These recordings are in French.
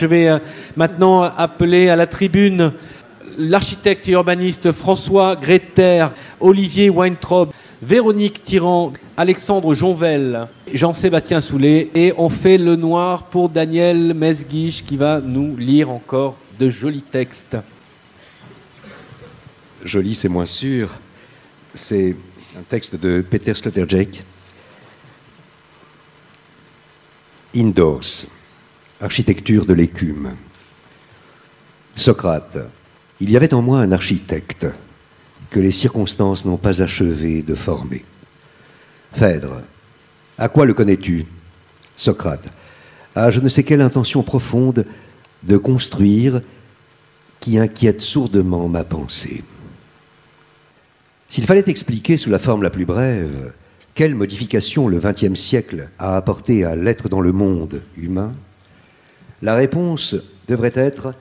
Je vais maintenant appeler à la tribune l'architecte et urbaniste François Gréter, Olivier Weintraub, Véronique Tirant, Alexandre Jonvel, Jean-Sébastien Soulet, et on fait le noir pour Daniel Mesguich qui va nous lire encore de jolis textes. Joli, c'est moins sûr. C'est un texte de Peter Sloterdijk. Indoors, architecture de l'écume. Socrate, il y avait en moi un architecte que les circonstances n'ont pas achevé de former. Phèdre, à quoi le connais-tu? Socrate, à je ne sais quelle intention profonde de construire qui inquiète sourdement ma pensée. S'il fallait expliquer sous la forme la plus brève quelle modification le XXe siècle a apporté à l'être dans le monde humain, la réponse devrait être,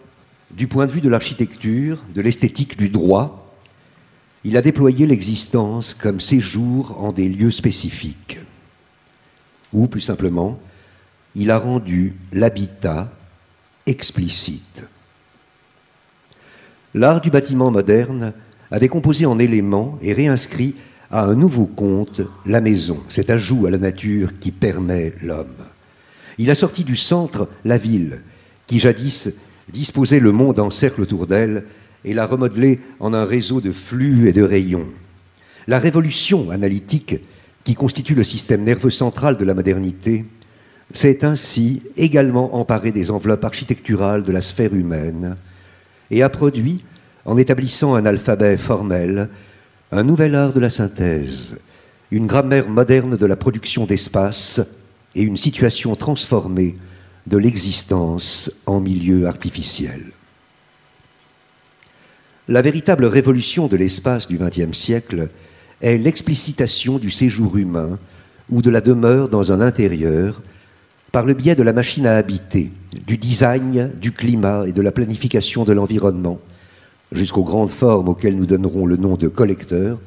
du point de vue de l'architecture, de l'esthétique, du droit, il a déployé l'existence comme séjour en des lieux spécifiques. Ou, plus simplement, il a rendu l'habitat explicite. L'art du bâtiment moderne a décomposé en éléments et réinscrit à un nouveau compte la maison, cet ajout à la nature qui permet l'homme. Il a sorti du centre la ville, qui jadis disposait le monde en cercle autour d'elle, et l'a remodelé en un réseau de flux et de rayons. La révolution analytique, qui constitue le système nerveux central de la modernité, s'est ainsi également emparée des enveloppes architecturales de la sphère humaine et a produit, en établissant un alphabet formel, un nouvel art de la synthèse, une grammaire moderne de la production d'espace et une situation transformée de l'existence en milieu artificiel. La véritable révolution de l'espace du XXe siècle est l'explicitation du séjour humain ou de la demeure dans un intérieur par le biais de la machine à habiter, du design, du climat et de la planification de l'environnement, jusqu'aux grandes formes auxquelles nous donnerons le nom de collecteurs,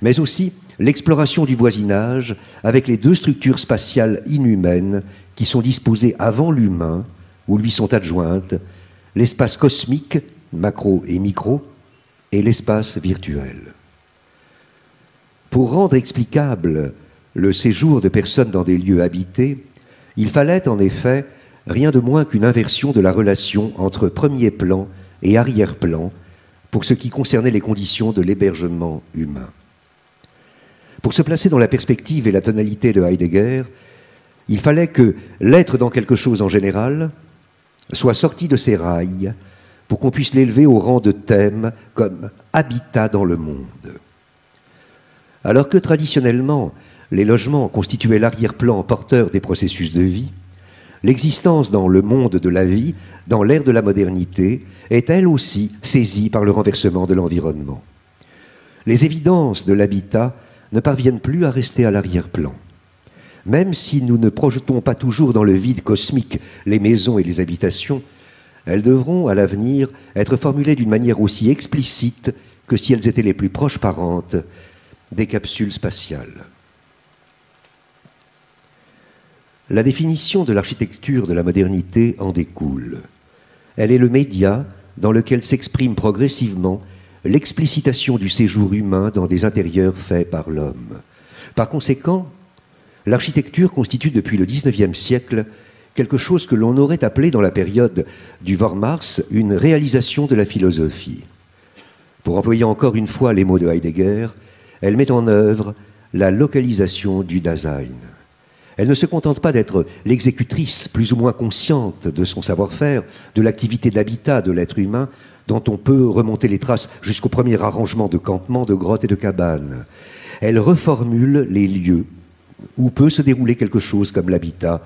mais aussi l'exploration du voisinage avec les deux structures spatiales inhumaines qui sont disposées avant l'humain, ou lui sont adjointes, l'espace cosmique, macro et micro, et l'espace virtuel. Pour rendre explicable le séjour de personnes dans des lieux habités, il fallait en effet rien de moins qu'une inversion de la relation entre premier plan et arrière-plan pour ce qui concernait les conditions de l'hébergement humain. Pour se placer dans la perspective et la tonalité de Heidegger, il fallait que l'être dans quelque chose en général soit sorti de ses rails pour qu'on puisse l'élever au rang de thème comme habitat dans le monde. Alors que traditionnellement, les logements constituaient l'arrière-plan porteur des processus de vie, l'existence dans le monde de la vie, dans l'ère de la modernité, est elle aussi saisie par le renversement de l'environnement. Les évidences de l'habitat ne parviennent plus à rester à l'arrière-plan. Même si nous ne projetons pas toujours dans le vide cosmique les maisons et les habitations, elles devront, à l'avenir, être formulées d'une manière aussi explicite que si elles étaient les plus proches parentes des capsules spatiales. La définition de l'architecture de la modernité en découle. Elle est le média dans lequel s'exprime progressivement l'explicitation du séjour humain dans des intérieurs faits par l'homme. Par conséquent, l'architecture constitue depuis le XIXe siècle quelque chose que l'on aurait appelé dans la période du Vormars une réalisation de la philosophie. Pour employer encore une fois les mots de Heidegger, elle met en œuvre la localisation du Dasein. Elle ne se contente pas d'être l'exécutrice plus ou moins consciente de son savoir-faire, de l'activité d'habitat de l'être humain, dont on peut remonter les traces jusqu'au premier arrangement de campements, de grottes et de cabanes. Elle reformule les lieux où peut se dérouler quelque chose comme l'habitat,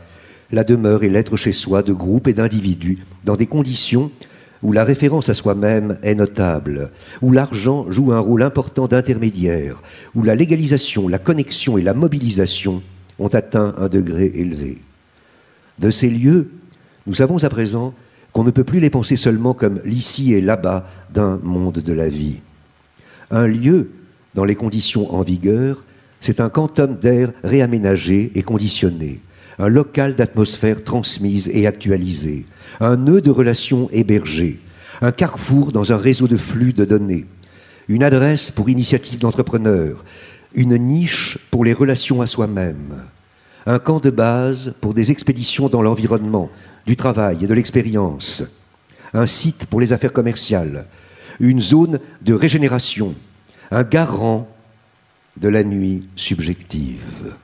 la demeure et l'être chez soi de groupes et d'individus, dans des conditions où la référence à soi-même est notable, où l'argent joue un rôle important d'intermédiaire, où la légalisation, la connexion et la mobilisation ont atteint un degré élevé. De ces lieux, nous savons à présent qu'on ne peut plus les penser seulement comme l'ici et là-bas d'un monde de la vie. Un lieu, dans les conditions en vigueur, c'est un quantum d'air réaménagé et conditionné, un local d'atmosphère transmise et actualisée, un nœud de relations hébergé, un carrefour dans un réseau de flux de données, une adresse pour initiatives d'entrepreneurs, une niche pour les relations à soi-même, un camp de base pour des expéditions dans l'environnement, du travail et de l'expérience, un site pour les affaires commerciales, une zone de régénération, un garant de la nuit subjective.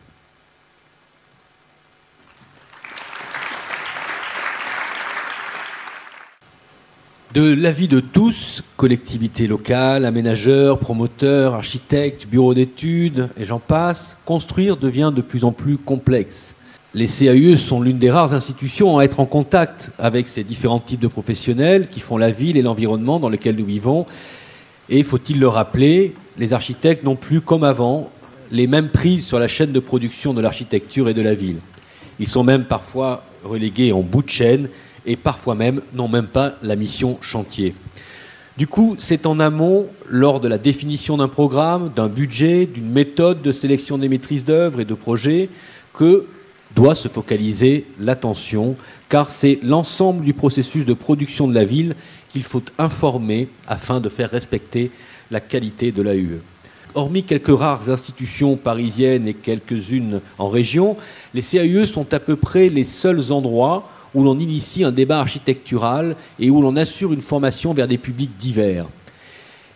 De l'avis de tous, collectivités locales, aménageurs, promoteurs, architectes, bureaux d'études, et j'en passe, construire devient de plus en plus complexe. Les CAUE sont l'une des rares institutions à être en contact avec ces différents types de professionnels qui font la ville et l'environnement dans lequel nous vivons. Et, faut-il le rappeler, les architectes n'ont plus, comme avant, les mêmes prises sur la chaîne de production de l'architecture et de la ville. Ils sont même parfois relégués en bout de chaîne et parfois même n'ont même pas la mission chantier. Du coup, c'est en amont, lors de la définition d'un programme, d'un budget, d'une méthode de sélection des maîtrises d'œuvre et de projets, que doit se focaliser l'attention, car c'est l'ensemble du processus de production de la ville qu'il faut informer afin de faire respecter la qualité de l'AUE. Hormis quelques rares institutions parisiennes et quelques-unes en région, les CAUE sont à peu près les seuls endroits où l'on initie un débat architectural et où l'on assure une formation vers des publics divers.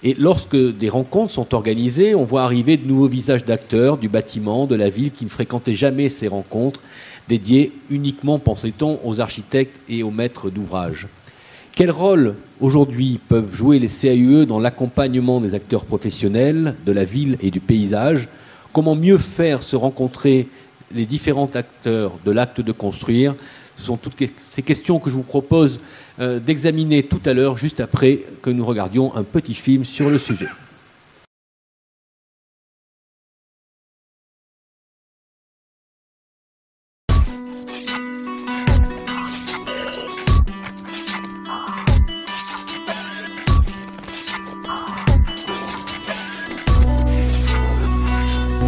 Et lorsque des rencontres sont organisées, on voit arriver de nouveaux visages d'acteurs du bâtiment, de la ville, qui ne fréquentaient jamais ces rencontres, dédiées uniquement, pensait-on, aux architectes et aux maîtres d'ouvrage. Quel rôle, aujourd'hui, peuvent jouer les CAUE dans l'accompagnement des acteurs professionnels, de la ville et du paysage? Comment mieux faire se rencontrer les différents acteurs de l'acte de construire? Ce sont toutes ces questions que je vous propose d'examiner tout à l'heure, juste après que nous regardions un petit film sur le sujet.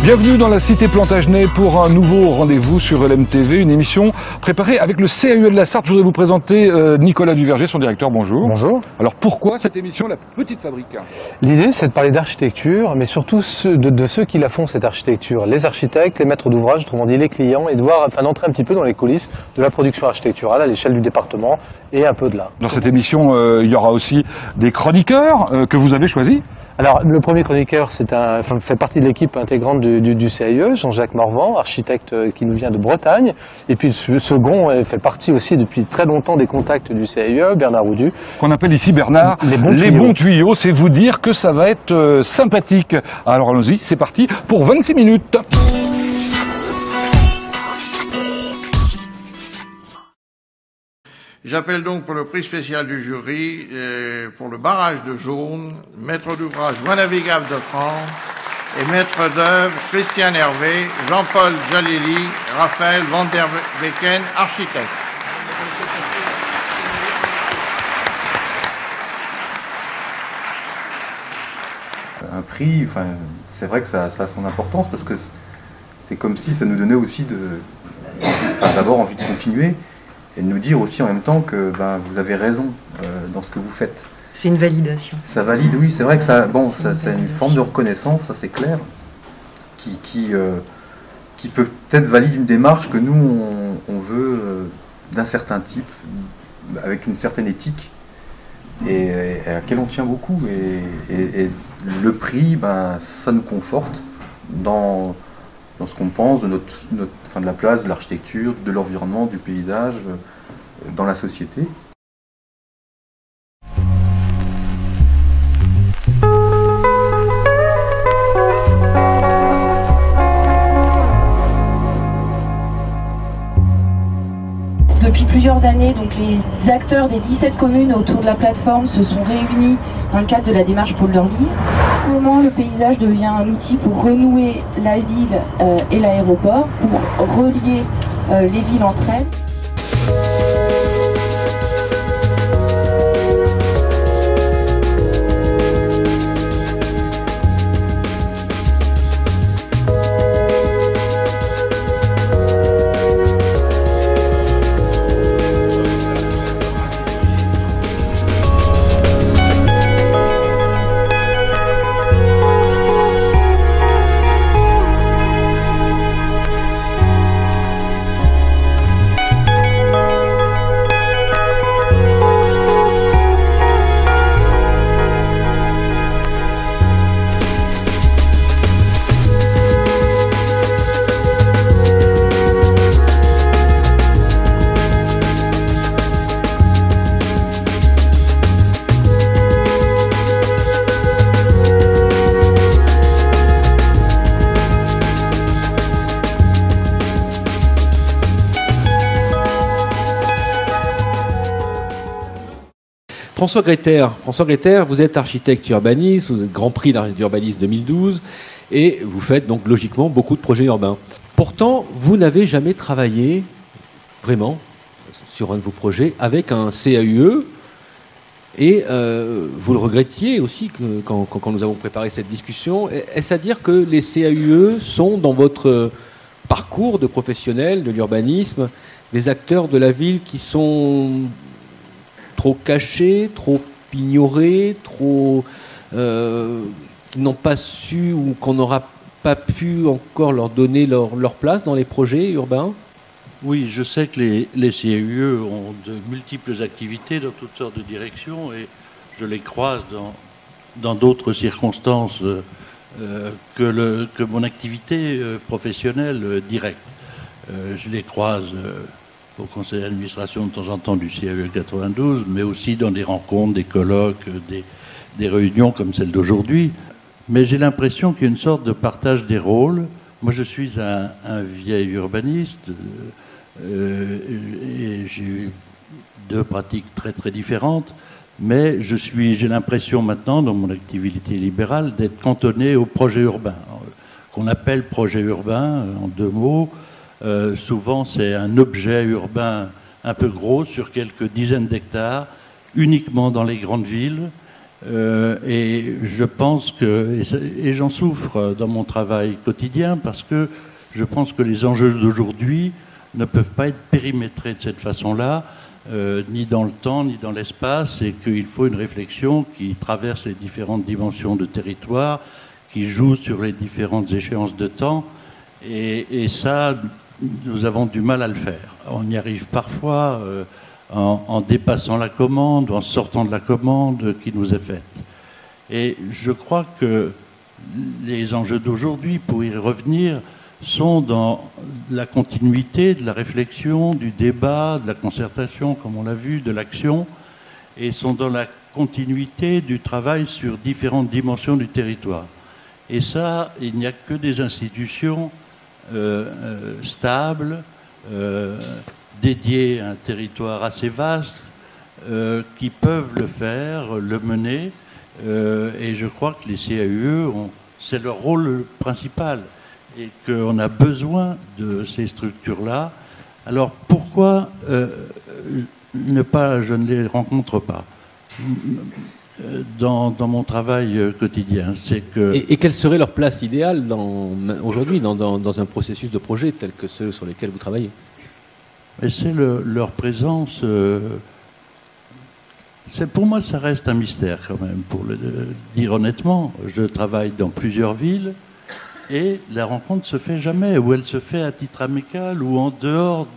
Bienvenue dans la cité Plantagenet pour un nouveau rendez-vous sur LMTV, une émission préparée avec le CAUE de la Sarthe. Je voudrais vous présenter Nicolas Duverger, son directeur. Bonjour. Bonjour. Alors pourquoi cette émission, La Petite Fabrique? L'idée, c'est de parler d'architecture, mais surtout de ceux qui la font, cette architecture. Les architectes, les maîtres d'ouvrage, autrement dit les clients, et de voir, enfin, d'entrer un petit peu dans les coulisses de la production architecturale à l'échelle du département et un peu de là. Dans cette émission, il y aura aussi des chroniqueurs que vous avez choisis. Alors, le premier chroniqueur, fait partie de l'équipe intégrante du CAUE, Jean-Jacques Morvan, architecte qui nous vient de Bretagne. Et puis le second fait partie aussi depuis très longtemps des contacts du CAUE, Bernard Oudu. Qu'on appelle ici, Bernard, les bons tuyaux. C'est vous dire que ça va être sympathique. Alors allons-y, c'est parti pour 26 minutes. J'appelle donc pour le prix spécial du jury, pour le barrage de Jaune, maître d'ouvrage Voie navigable de France et maître d'œuvre Christian Hervé, Jean-Paul Jalili, Raphaël Van der Becken, architecte. Un prix, enfin, c'est vrai que ça a son importance parce que c'est comme si ça nous donnait aussi d'abord envie de continuer. Et de nous dire aussi en même temps que vous avez raison dans ce que vous faites. C'est une validation. Ça valide, oui, c'est vrai que ça c'est une forme de reconnaissance, ça c'est clair, qui peut peut-être valider une démarche que nous on veut d'un certain type, avec une certaine éthique, et à laquelle on tient beaucoup. Et le prix, ça nous conforte dans ce qu'on pense de de la place de l'architecture, de l'environnement, du paysage, dans la société. Depuis plusieurs années, donc les acteurs des 17 communes autour de la plateforme se sont réunis dans le cadre de la démarche Pôle leur Vie. Comment le paysage devient un outil pour renouer la ville et l'aéroport, pour relier les villes entre elles. François Gréter, vous êtes architecte urbaniste, vous êtes Grand Prix d'urbanisme 2012, et vous faites donc logiquement beaucoup de projets urbains. Pourtant, vous n'avez jamais travaillé vraiment sur un de vos projets avec un CAUE, et vous le regrettiez aussi quand nous avons préparé cette discussion. Est-ce à dire que les CAUE sont dans votre parcours de professionnel de l'urbanisme des acteurs de la ville qui sont trop cachés, trop ignorés, qui n'ont pas su ou qu'on n'aura pas pu encore leur donner leur place dans les projets urbains? Oui, je sais que les CAUE ont de multiples activités dans toutes sortes de directions et je les croise dans d'autres circonstances que mon activité professionnelle directe. Je les croise au conseil d'administration de temps en temps du CAUE 92, mais aussi dans des rencontres, des colloques, des réunions comme celle d'aujourd'hui. Mais j'ai l'impression qu'il y a une sorte de partage des rôles. Moi, je suis un vieil urbaniste et j'ai eu deux pratiques très très différentes. Mais j'ai l'impression maintenant, dans mon activité libérale, d'être cantonné au projet urbain, qu'on appelle projet urbain en deux mots. Souvent, c'est un objet urbain un peu gros sur quelques dizaines d'hectares, uniquement dans les grandes villes. Et je pense et j'en souffre dans mon travail quotidien, parce que je pense que les enjeux d'aujourd'hui ne peuvent pas être périmétrés de cette façon-là, ni dans le temps, ni dans l'espace, et qu'il faut une réflexion qui traverse les différentes dimensions de territoire, qui joue sur les différentes échéances de temps, et ça, nous avons du mal à le faire. On y arrive parfois en dépassant la commande, ou en sortant de la commande qui nous est faite. Et je crois que les enjeux d'aujourd'hui, pour y revenir, sont dans la continuité de la réflexion, du débat, de la concertation, comme on l'a vu, de l'action, et sont dans la continuité du travail sur différentes dimensions du territoire. Et ça, il n'y a que des institutions stables, dédiées à un territoire assez vaste, qui peuvent le faire, le mener, et je crois que les CAUE, c'est leur rôle principal, et qu'on a besoin de ces structures-là. Alors pourquoi je ne les rencontre pas dans mon travail quotidien? C'est que... Et quelle serait leur place idéale aujourd'hui dans un processus de projet tel que ceux sur lesquels vous travaillez? Et c'est leur présence. Pour moi, ça reste un mystère quand même, pour le dire honnêtement. Je travaille dans plusieurs villes et la rencontre se fait jamais, ou elle se fait à titre amical ou en dehors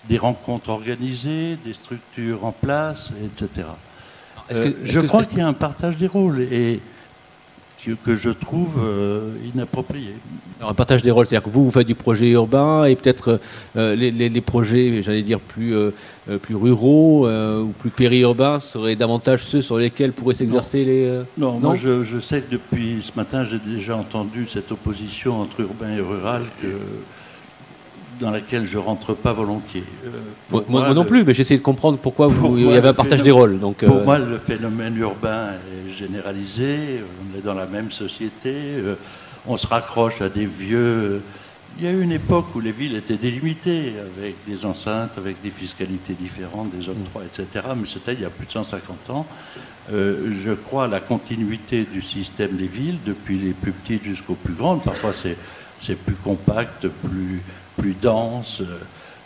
des rencontres organisées, des structures en place, etc. Je crois qu'il y a un partage des rôles et que je trouve inapproprié. Alors, un partage des rôles, c'est-à-dire que vous faites du projet urbain et peut-être les projets, j'allais dire, plus ruraux ou plus périurbains seraient davantage ceux sur lesquels pourraient s'exercer les... Non, moi je sais que depuis ce matin, j'ai déjà entendu cette opposition entre urbain et rural dans laquelle je rentre pas volontiers. Moi non plus, mais j'essaie de comprendre pourquoi il y avait un partage des rôles. Donc, pour moi, le phénomène urbain est généralisé, on est dans la même société, on se raccroche à des vieux... Il y a eu une époque où les villes étaient délimitées, avec des enceintes, avec des fiscalités différentes, des octrois, etc. Mais c'était il y a plus de 150 ans. Je crois à la continuité du système des villes, depuis les plus petites jusqu'aux plus grandes. Parfois, c'est plus compact, plus dense,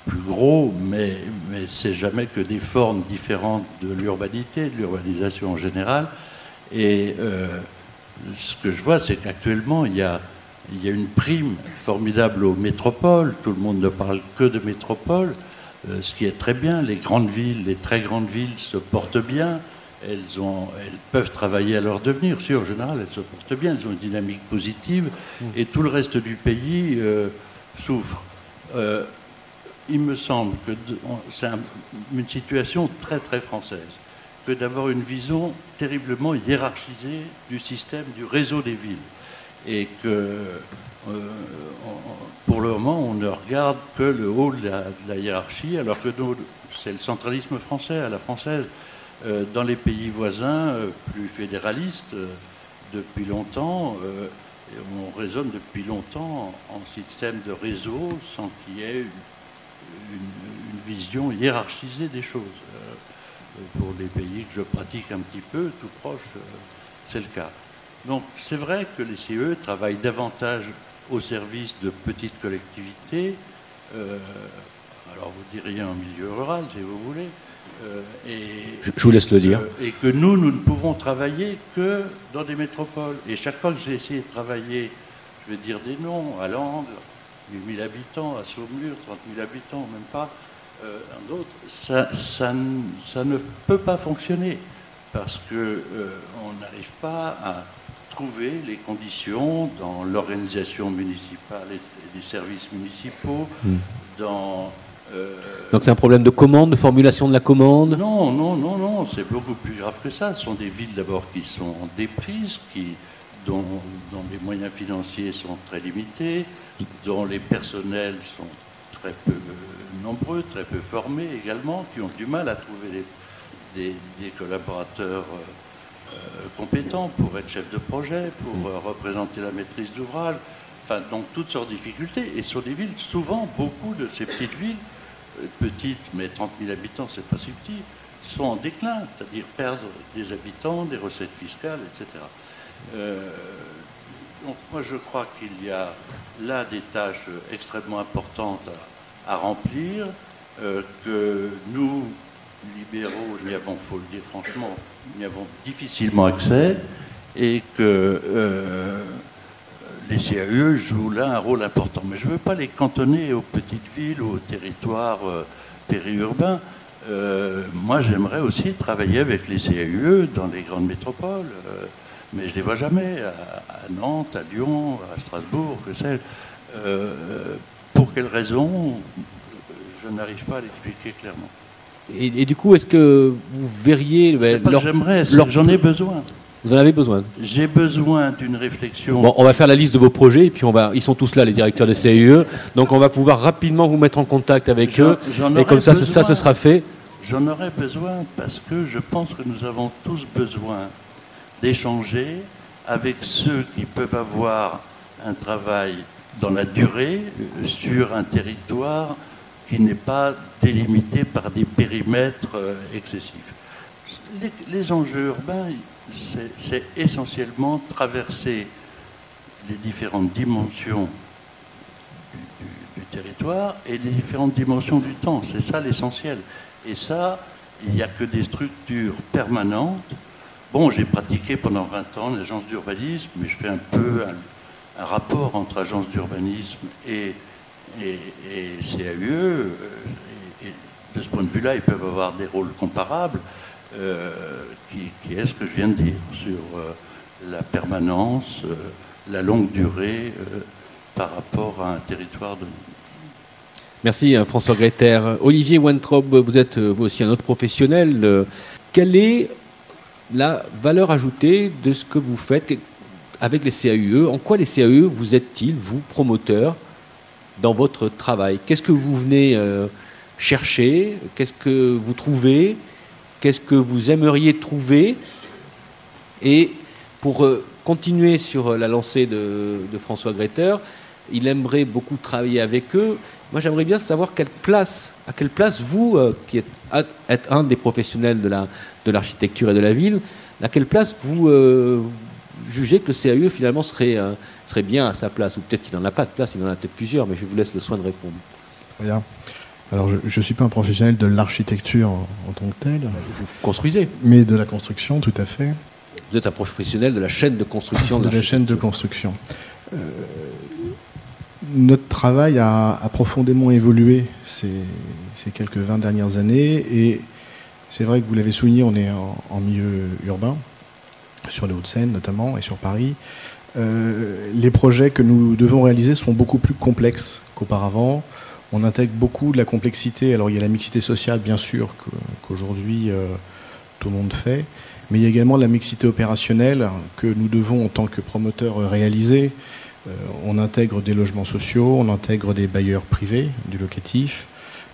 plus gros, mais c'est jamais que des formes différentes de l'urbanité, de l'urbanisation en général. Et ce que je vois, c'est qu'actuellement, il y a une prime formidable aux métropoles. Tout le monde ne parle que de métropoles, ce qui est très bien. Les grandes villes, les très grandes villes se portent bien. Elles peuvent travailler à leur devenir. Si, en général, elles se portent bien. Elles ont une dynamique positive. Et tout le reste du pays souffre. Il me semble que c'est une situation très très française, que d'avoir une vision terriblement hiérarchisée du système, du réseau des villes. Et que pour le moment, on ne regarde que le haut de la hiérarchie, alors que c'est le centralisme français, à la française. Dans les pays voisins, plus fédéralistes, depuis longtemps, on raisonne depuis longtemps en système de réseau sans qu'il y ait une vision hiérarchisée des choses. Pour les pays que je pratique un petit peu, tout proche, c'est le cas. Donc c'est vrai que les CIE travaillent davantage au service de petites collectivités, alors vous diriez en milieu rural si vous voulez, je vous laisse le dire. Et que nous ne pouvons travailler que dans des métropoles. Et chaque fois que j'ai essayé de travailler, je vais dire des noms, à Langres, 8 000 habitants, à Saumur, 30 000 habitants, même pas, d'autres, ça ne peut pas fonctionner parce que on n'arrive pas à trouver les conditions dans l'organisation municipale et des services municipaux, Donc c'est un problème de commande, de formulation de la commande? Non, c'est beaucoup plus grave que ça. Ce sont des villes d'abord qui sont en déprise, dont les moyens financiers sont très limités, dont les personnels sont très peu nombreux, très peu formés également, qui ont du mal à trouver des collaborateurs compétents pour être chef de projet, pour représenter la maîtrise d'ouvrage, enfin donc toutes sortes de difficultés. Et sur des villes, souvent beaucoup de ces petites villes, petites mais 30 000 habitants, c'est pas si petit, sont en déclin, c'est-à-dire perdre des habitants, des recettes fiscales, etc. Donc moi je crois qu'il y a là des tâches extrêmement importantes à remplir, que nous, libéraux, n'y avons, faut le dire franchement, n'y avons difficilement accès, et que les CAE jouent là un rôle important. Mais je ne veux pas les cantonner aux petites villes ou aux territoires périurbains. Moi j'aimerais aussi travailler avec les CAE dans les grandes métropoles, mais je ne les vois jamais, à Nantes, à Lyon, à Strasbourg, que sais-je. Pour quelles raisons, je n'arrive pas à l'expliquer clairement. Et du coup, est-ce que vous verriez... C'est pas que j'aimerais, j'en ai besoin. Vous en avez besoin? J'ai besoin d'une réflexion. Bon, on va faire la liste de vos projets, et puis ils sont tous là, les directeurs des CIE, donc on va pouvoir rapidement vous mettre en contact avec eux, et comme ça, ça sera fait. J'en aurais besoin parce que je pense que nous avons tous besoin d'échanger avec ceux qui peuvent avoir un travail dans la durée sur un territoire qui n'est pas délimité par des périmètres excessifs. Les enjeux urbains, c'est essentiellement traverser les différentes dimensions du territoire et les différentes dimensions du temps. C'est ça l'essentiel. Et ça, il n'y a que des structures permanentes. Bon, j'ai pratiqué pendant 20 ans l'agence d'urbanisme, mais je fais un peu un rapport entre agence d'urbanisme et CAE. Et de ce point de vue-là, ils peuvent avoir des rôles comparables. Qui est ce que je viens de dire sur la permanence, la longue durée par rapport à un territoire de... Merci François Gretter. Olivier Weintraub, vous êtes vous aussi un autre professionnel. Quelle est la valeur ajoutée de ce que vous faites avec les CAUE? En quoi les CAUE vous aident-ils, vous, promoteurs, dans votre travail? Qu'est-ce que vous venez chercher? Qu'est-ce que vous trouvez? Qu'est-ce que vous aimeriez trouver? Et pour continuer sur la lancée de François Gretter, il aimerait beaucoup travailler avec eux. Moi, j'aimerais bien savoir à quelle place vous, qui êtes un des professionnels de l'architecture et de la ville, à quelle place vous jugez que le CAE finalement serait bien à sa place? Ou peut-être qu'il n'en a pas de place, il en a peut-être plusieurs, mais je vous laisse le soin de répondre. Bien. Alors, je ne suis pas un professionnel de l'architecture en tant que tel. Vous construisez. Mais de la construction, tout à fait. Vous êtes un professionnel de la chaîne de construction. De la chaîne de construction. Notre travail a profondément évolué ces quelques 20 dernières années. Et c'est vrai que vous l'avez souligné, on est en milieu urbain, sur les Hauts-de-Seine notamment, et sur Paris. Les projets que nous devons réaliser sont beaucoup plus complexes qu'auparavant. On intègre beaucoup de la complexité. Alors il y a la mixité sociale, bien sûr, qu'aujourd'hui tout le monde fait, mais il y a également la mixité opérationnelle que nous devons, en tant que promoteurs, réaliser. On intègre des logements sociaux, on intègre des bailleurs privés, du locatif,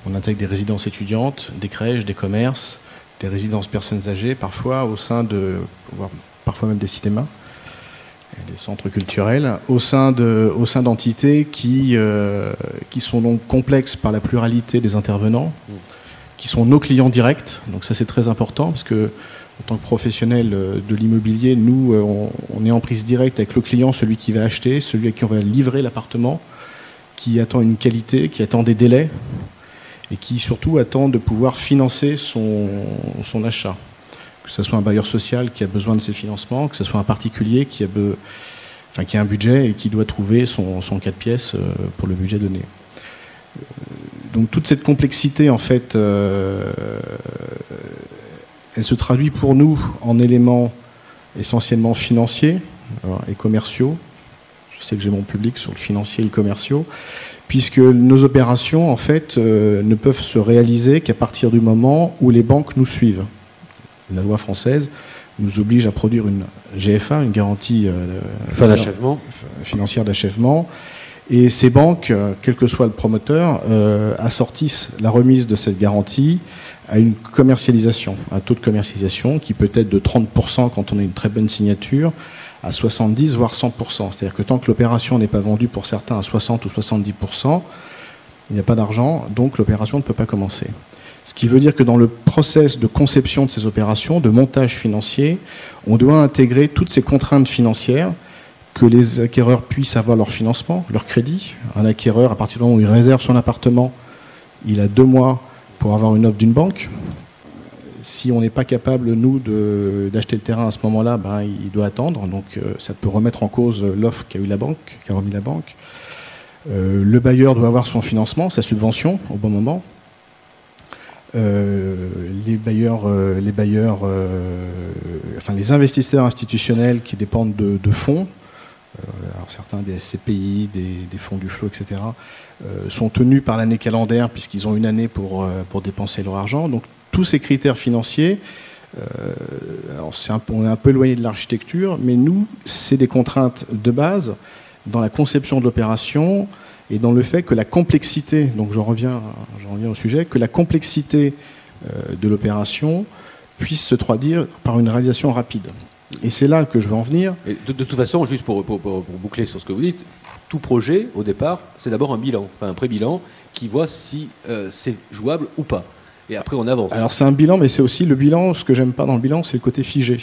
on intègre des résidences étudiantes, des crèches, des commerces, des résidences personnes âgées, parfois au sein voire parfois même des cinémas, des centres culturels, au sein d'entités qui sont donc complexes par la pluralité des intervenants, qui sont nos clients directs. Donc ça c'est très important parce que en tant que professionnel de l'immobilier, nous on est en prise directe avec le client, celui qui va acheter, celui à qui on va livrer l'appartement, qui attend une qualité, qui attend des délais et qui surtout attend de pouvoir financer son achat. Que ce soit un bailleur social qui a besoin de ses financements, que ce soit un particulier qui a un budget et qui doit trouver son 4 pièces pour le budget donné. Donc toute cette complexité, en fait, elle se traduit pour nous en éléments essentiellement financiers et commerciaux. Je sais que j'ai mon public sur le financier et le commerciaux, puisque nos opérations, en fait, ne peuvent se réaliser qu'à partir du moment où les banques nous suivent. La loi française nous oblige à produire une GFA, une garantie financière d'achèvement. Et ces banques, quel que soit le promoteur, assortissent la remise de cette garantie à une commercialisation, un taux de commercialisation qui peut être de 30% quand on a une très bonne signature, à 70 voire 100%. C'est-à-dire que tant que l'opération n'est pas vendue pour certains à 60 ou 70%, il n'y a pas d'argent, donc l'opération ne peut pas commencer. Ce qui veut dire que dans le process de conception de ces opérations, de montage financier, on doit intégrer toutes ces contraintes financières, que les acquéreurs puissent avoir leur financement, leur crédit. Un acquéreur, à partir du moment où il réserve son appartement, il a 2 mois pour avoir une offre d'une banque. Si on n'est pas capable, nous, d'acheter le terrain à ce moment-là, il doit attendre. Donc ça peut remettre en cause l'offre qu'a remis la banque. Le bailleur doit avoir son financement, sa subvention, au bon moment. Les investisseurs institutionnels qui dépendent de fonds, alors certains des SCPI, des fonds du flot, etc., sont tenus par l'année calendaire puisqu'ils ont une année pour dépenser leur argent. Donc tous ces critères financiers, alors on est un peu éloigné de l'architecture, mais nous, c'est des contraintes de base dans la conception de l'opération et dans le fait que la complexité, donc j'en reviens au sujet, que la complexité de l'opération puisse se traduire par une réalisation rapide. Et c'est là que je veux en venir. Et de toute façon, juste pour boucler sur ce que vous dites, tout projet, au départ, c'est d'abord un bilan, un pré-bilan, qui voit si c'est jouable ou pas. Et après, on avance. Alors c'est un bilan, mais c'est aussi le bilan, ce que j'aime pas dans le bilan, c'est le côté figé.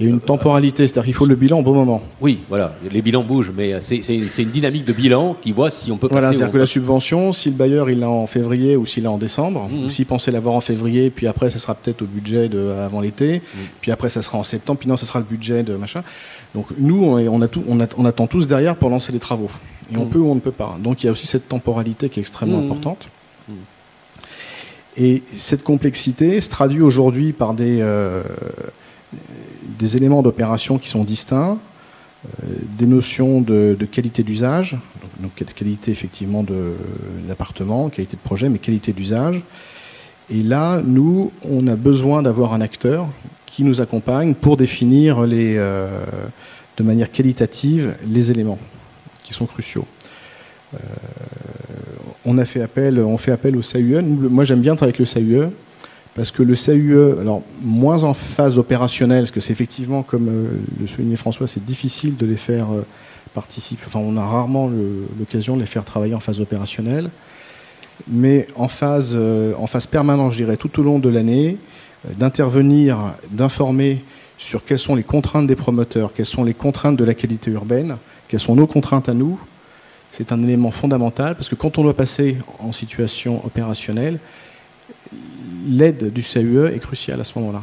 Il y a une temporalité, c'est-à-dire qu'il faut le bilan au bon moment. Oui, voilà, les bilans bougent, mais c'est une dynamique de bilan qui voit si on peut passer. Voilà, c'est-à-dire que la subvention, si le bailleur il l'a en février ou s'il l'a en décembre, ou s'il pensait l'avoir en février, puis après ça sera peut-être au budget avant l'été, puis après ça sera en septembre, puis non, ça sera le budget de machin. Donc nous, on attend tous derrière pour lancer les travaux. Et on peut ou on ne peut pas. Donc il y a aussi cette temporalité qui est extrêmement importante. Et cette complexité se traduit aujourd'hui par des éléments d'opération qui sont distincts, des notions de qualité d'usage, donc qualité effectivement de l'appartement, qualité de projet, mais qualité d'usage. Et là, nous, on a besoin d'avoir un acteur qui nous accompagne pour définir de manière qualitative les éléments qui sont cruciaux. On fait appel au CAUE. Moi, j'aime bien travailler avec le CAUE. Parce que le CAUE, alors moins en phase opérationnelle, parce que c'est effectivement, comme le soulignait François, c'est difficile de les faire participer. Enfin, on a rarement l'occasion de les faire travailler en phase opérationnelle, mais en phase permanente, je dirais, tout au long de l'année, d'intervenir, d'informer sur quelles sont les contraintes des promoteurs, quelles sont les contraintes de la qualité urbaine, quelles sont nos contraintes à nous. C'est un élément fondamental, parce que quand on doit passer en situation opérationnelle, l'aide du CAUE est cruciale à ce moment-là.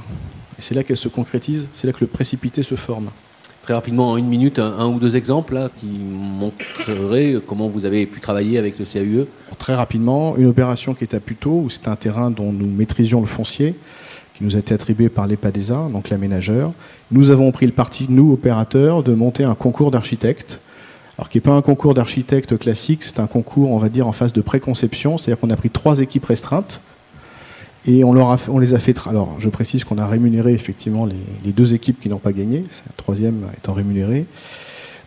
Et c'est là qu'elle se concrétise, c'est là que le précipité se forme. Très rapidement, en 1 minute, un ou 2 exemples là, qui montreraient comment vous avez pu travailler avec le CAUE. Très rapidement, une opération qui est à Puteaux, où c'est un terrain dont nous maîtrisions le foncier, qui nous a été attribué par l'EPADESA, donc l'aménageur. Nous avons pris le parti, nous, opérateurs, de monter un concours d'architectes. Alors qui n'est pas un concours d'architectes classique, c'est un concours, on va dire, en phase de préconception, c'est-à-dire qu'on a pris 3 équipes restreintes, et on les a fait. Alors, je précise qu'on a rémunéré effectivement les 2 équipes qui n'ont pas gagné, la 3e étant rémunérée.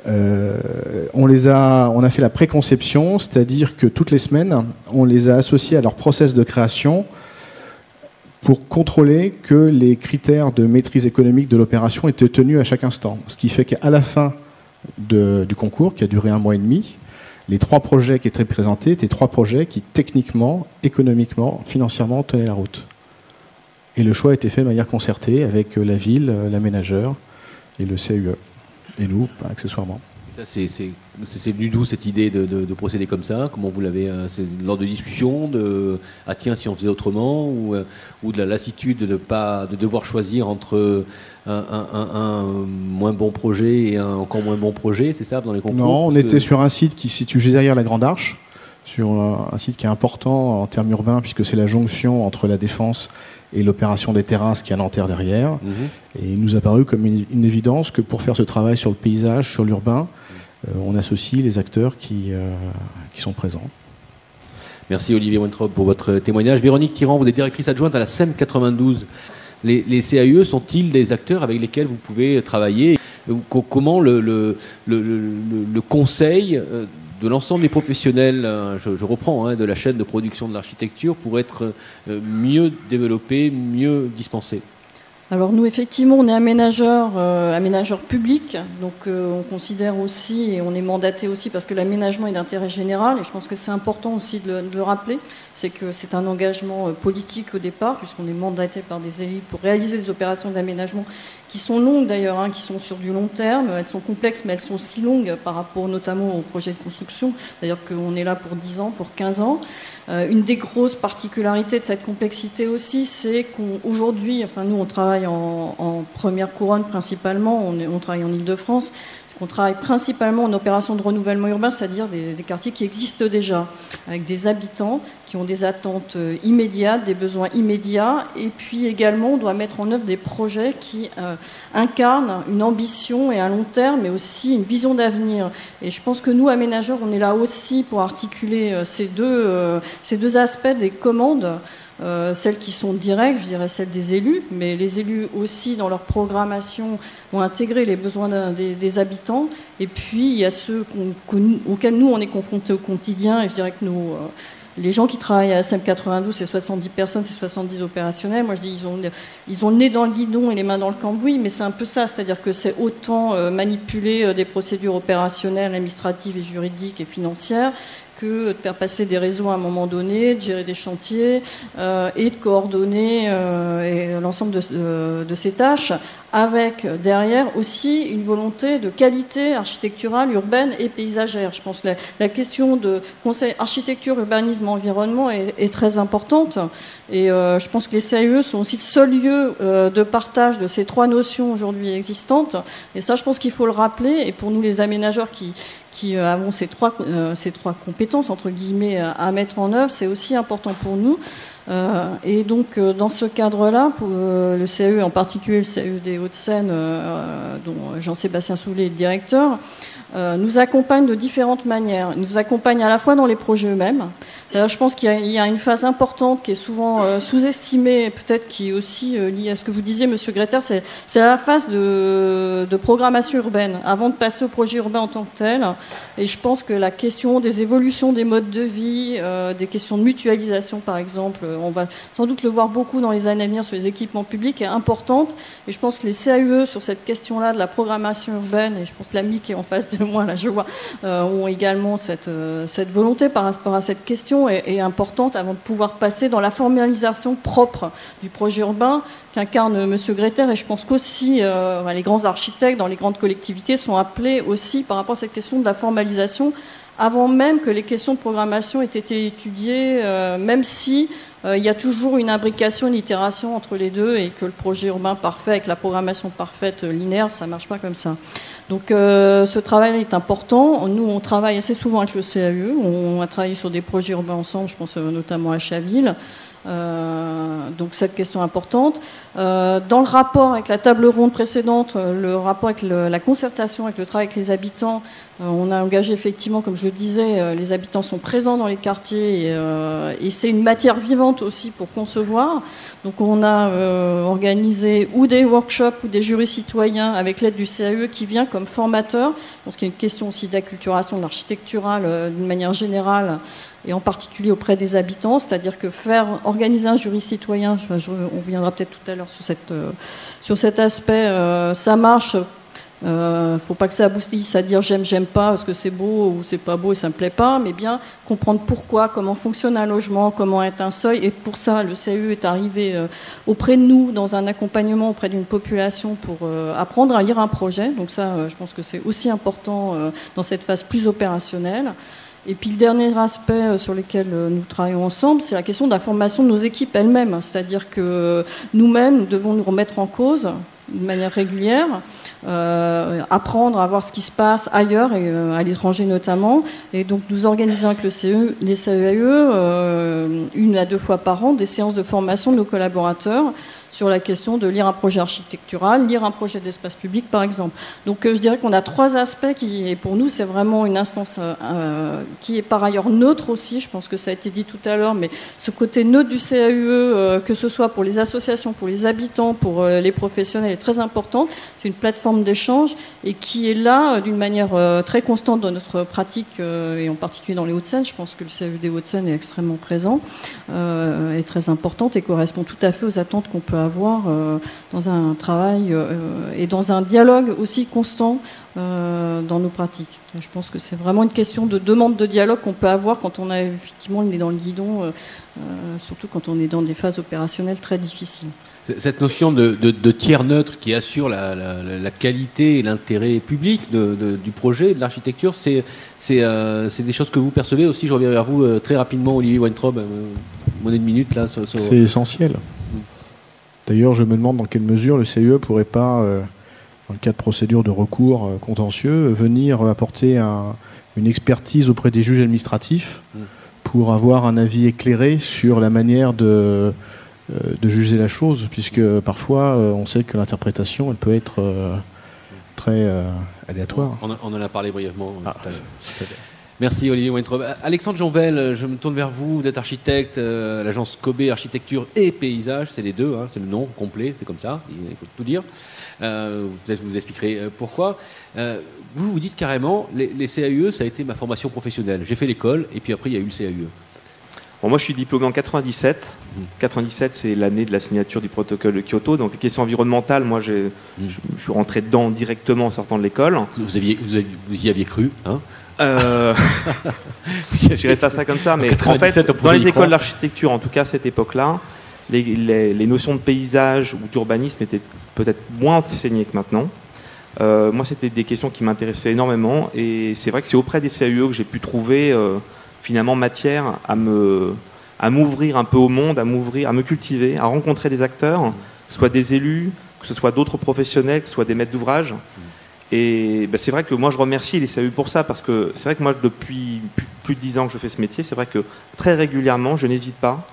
On a fait la préconception, c'est-à-dire que toutes les semaines, on les a associés à leur process de création pour contrôler que les critères de maîtrise économique de l'opération étaient tenus à chaque instant. Ce qui fait qu'à la fin du concours, qui a duré 1 mois et demi, les 3 projets qui étaient présentés étaient 3 projets qui, techniquement, économiquement, financièrement, tenaient la route. Et le choix a été fait de manière concertée avec la ville, l'aménageur et le CAUE. Et nous, accessoirement. Ça, c'est venu d'où cette idée de procéder comme ça? Comment vous l'avez, c'est lors de discussions ah tiens, si on faisait autrement, ou de la lassitude de devoir choisir entre un moins bon projet et un encore moins bon projet, c'est ça, dans les concours? Non, on était sur un site qui se situe juste derrière la Grande Arche, sur un site qui est important en termes urbains, puisque c'est la jonction entre la Défense et l'opération des terrasses qui est à Nanterre derrière. Et il nous a paru comme une évidence que pour faire ce travail sur le paysage, sur l'urbain, on associe les acteurs qui sont présents. Merci Olivier Weintraub pour votre témoignage. Véronique Tirant, vous êtes directrice adjointe à la SEM 92. Les CAUE sont-ils des acteurs avec lesquels vous pouvez travailler? Comment le conseil de l'ensemble des professionnels, je reprends, de la chaîne de production de l'architecture, pour être mieux développé, mieux dispensé? Alors nous, effectivement, on est aménageur public, donc on considère aussi, et on est mandaté aussi, parce que l'aménagement est d'intérêt général, et je pense que c'est important aussi de le rappeler, c'est que c'est un engagement politique au départ, puisqu'on est mandaté par des élus pour réaliser des opérations d'aménagement qui sont longues d'ailleurs, qui sont sur du long terme, elles sont complexes, mais elles sont aussi longues par rapport notamment aux projets de construction, c'est-à-dire qu'on est là pour 10 ans, pour 15 ans. Une des grosses particularités de cette complexité aussi, c'est qu'aujourd'hui, nous on travaille en première couronne principalement, on travaille en Île-de-France, c'est qu'on travaille principalement en opération de renouvellement urbain, c'est-à-dire des quartiers qui existent déjà, avec des habitants qui ont des attentes immédiates, des besoins immédiats, et puis également on doit mettre en œuvre des projets qui incarnent une ambition et un long terme, mais aussi une vision d'avenir. Et je pense que nous, aménageurs, on est là aussi pour articuler ces deux aspects des commandes, celles qui sont directes, je dirais celles des élus, mais les élus aussi dans leur programmation ont intégré les besoins des habitants, et puis il y a ceux auxquels nous on est confrontés au quotidien, et je dirais que les gens qui travaillent à la SEM 92, c'est 70 personnes, c'est 70 opérationnels. Moi, je dis, ils ont le nez dans le guidon et les mains dans le cambouis, mais c'est un peu ça. C'est-à-dire que c'est autant manipuler des procédures opérationnelles, administratives et juridiques et financières que de faire passer des réseaux à un moment donné, de gérer des chantiers et de coordonner l'ensemble de ces tâches, avec derrière aussi une volonté de qualité architecturale, urbaine et paysagère. Je pense que la question de conseil architecture, urbanisme, environnement est très importante, et je pense que les CAUE sont aussi le seul lieu de partage de ces 3 notions aujourd'hui existantes, et ça je pense qu'il faut le rappeler, et pour nous les aménageurs qui avons ces trois compétences entre guillemets à mettre en œuvre, c'est aussi important pour nous. Et donc dans ce cadre-là, pour le CAUE, en particulier le CAUE des Hauts-de-Seine, dont Jean-Sébastien Soulet est le directeur, nous accompagne de différentes manières. Il nous accompagne à la fois dans les projets eux-mêmes. D'ailleurs, je pense qu'il y a une phase importante qui est souvent sous-estimée, peut-être qui est aussi liée à ce que vous disiez, Monsieur Gretter, c'est la phase de programmation urbaine, avant de passer au projet urbain en tant que tel. Et je pense que la question des évolutions des modes de vie, des questions de mutualisation, par exemple, on va sans doute le voir beaucoup dans les années à venir sur les équipements publics, est importante. Et je pense que les CAUE, sur cette question-là de la programmation urbaine, et je pense que l'AMI qui est en face de moi, là, je vois, ont également cette volonté par rapport à cette question est importante avant de pouvoir passer dans la formalisation propre du projet urbain qu'incarne Monsieur Gretter. Et je pense qu'aussi les grands architectes dans les grandes collectivités sont appelés aussi par rapport à cette question de la formalisation, avant même que les questions de programmation aient été étudiées, même si il y a toujours une imbrication, une itération entre les deux, et que le projet urbain parfait avec la programmation parfaite linéaire, ça marche pas comme ça. Donc ce travail est important. Nous, on travaille assez souvent avec le CAUE. On a travaillé sur des projets urbains ensemble, je pense notamment à Chaville. Donc cette question importante. Dans le rapport avec la table ronde précédente, le rapport avec la concertation, avec le travail avec les habitants, on a engagé effectivement, comme je je disais, les habitants sont présents dans les quartiers et c'est une matière vivante aussi pour concevoir. Donc on a organisé ou des workshops ou des jurys citoyens avec l'aide du CAE qui vient comme formateur. Parce qu'il y a une question aussi d'acculturation de l'architectural d'une manière générale et en particulier auprès des habitants, c'est-à-dire que organiser un jury citoyen, on viendra peut-être tout à l'heure sur cet aspect, ça marche. Faut pas que ça aboutisse à dire j'aime pas parce que c'est beau ou c'est pas beau et ça me plaît pas, mais bien comprendre pourquoi, comment fonctionne un logement, comment est un seuil. Et pour ça, le CAE est arrivé auprès de nous dans un accompagnement auprès d'une population pour apprendre à lire un projet. Donc ça, je pense que c'est aussi important dans cette phase plus opérationnelle. Et puis le dernier aspect sur lequel nous travaillons ensemble, c'est la question de la formation de nos équipes elles-mêmes. C'est-à-dire que nous-mêmes, nous devons nous remettre en cause de manière régulière, apprendre à voir ce qui se passe ailleurs et à l'étranger notamment. Et donc nous organisons avec les CAE 1 à 2 fois par an des séances de formation de nos collaborateurs sur la question de lire un projet architectural, lire un projet d'espace public par exemple. Donc je dirais qu'on a 3 aspects qui, pour nous, c'est vraiment une instance qui est par ailleurs neutre aussi, je pense que ça a été dit tout à l'heure, mais ce côté neutre du CAE, que ce soit pour les associations, pour les habitants, pour les professionnels, est très important. C'est une plateforme d'échange et qui est là d'une manière très constante dans notre pratique et en particulier dans les Hauts-de-Seine. Je pense que le CAE des Hauts-de-Seine est extrêmement présent et très importante et correspond tout à fait aux attentes qu'on peut avoir dans un travail et dans un dialogue aussi constant dans nos pratiques. Et je pense que c'est vraiment une question de demande de dialogue qu'on peut avoir quand on a effectivement le nez dans le guidon, surtout quand on est dans des phases opérationnelles très difficiles. Cette notion de tiers neutre qui assure la qualité et l'intérêt public du projet, de l'architecture, c'est des choses que vous percevez aussi. Je reviens vers vous très rapidement, Olivier Weintraub, moins d'une minute là. C'est essentiel. D'ailleurs, je me demande dans quelle mesure le CAE pourrait pas, dans le cas de procédures de recours contentieux, venir apporter une expertise auprès des juges administratifs pour avoir un avis éclairé sur la manière de juger la chose, puisque parfois on sait que l'interprétation elle peut être très aléatoire. On en a parlé brièvement tout à l'heure. Merci Olivier Weintraub. Alexandre Jonvel, je me tourne vers vous, vous êtes architecte à l'agence Kobe Architecture et Paysage, c'est les deux, c'est le nom complet, c'est comme ça, il faut tout dire. Peut-être vous expliquerez pourquoi. Vous dites carrément, les CAE, ça a été ma formation professionnelle. J'ai fait l'école et puis après il y a eu le CAE. Bon, moi je suis diplômé en 97. 97 c'est l'année de la signature du protocole de Kyoto. Donc les questions environnementales, moi je suis rentré dedans directement en sortant de l'école. Vous y aviez cru, hein? Je dirais pas ça comme ça, mais en fait, dans les écoles d'architecture, en tout cas à cette époque-là, les notions de paysage ou d'urbanisme étaient peut-être moins enseignées que maintenant. Moi, c'était des questions qui m'intéressaient énormément, et c'est vrai que c'est auprès des CAE que j'ai pu trouver finalement matière à m'ouvrir un peu au monde, à me cultiver, à rencontrer des acteurs, que ce soit des élus, que ce soit d'autres professionnels, que ce soit des maîtres d'ouvrage. Et c'est vrai que moi je remercie les CAE pour ça, parce que c'est vrai que moi depuis plus de 10 ans que je fais ce métier, c'est vrai que très régulièrement je n'hésite pas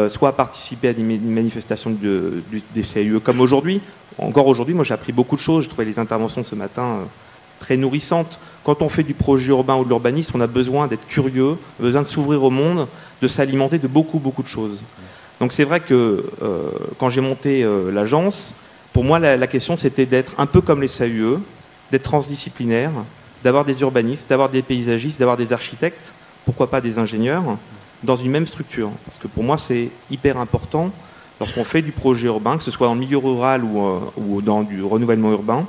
soit à participer à des manifestations des CAE comme aujourd'hui. Encore aujourd'hui, moi j'ai appris beaucoup de choses, je trouvais les interventions ce matin très nourrissantes. Quand on fait du projet urbain ou de l'urbanisme, on a besoin d'être curieux, on a besoin de s'ouvrir au monde, de s'alimenter de beaucoup de choses. Donc c'est vrai que quand j'ai monté l'agence, pour moi la question c'était d'être un peu comme les CAE, d'être transdisciplinaire, d'avoir des urbanistes, d'avoir des paysagistes, d'avoir des architectes, pourquoi pas des ingénieurs, dans une même structure. Parce que pour moi, c'est hyper important, lorsqu'on fait du projet urbain, que ce soit en milieu rural ou dans du renouvellement urbain,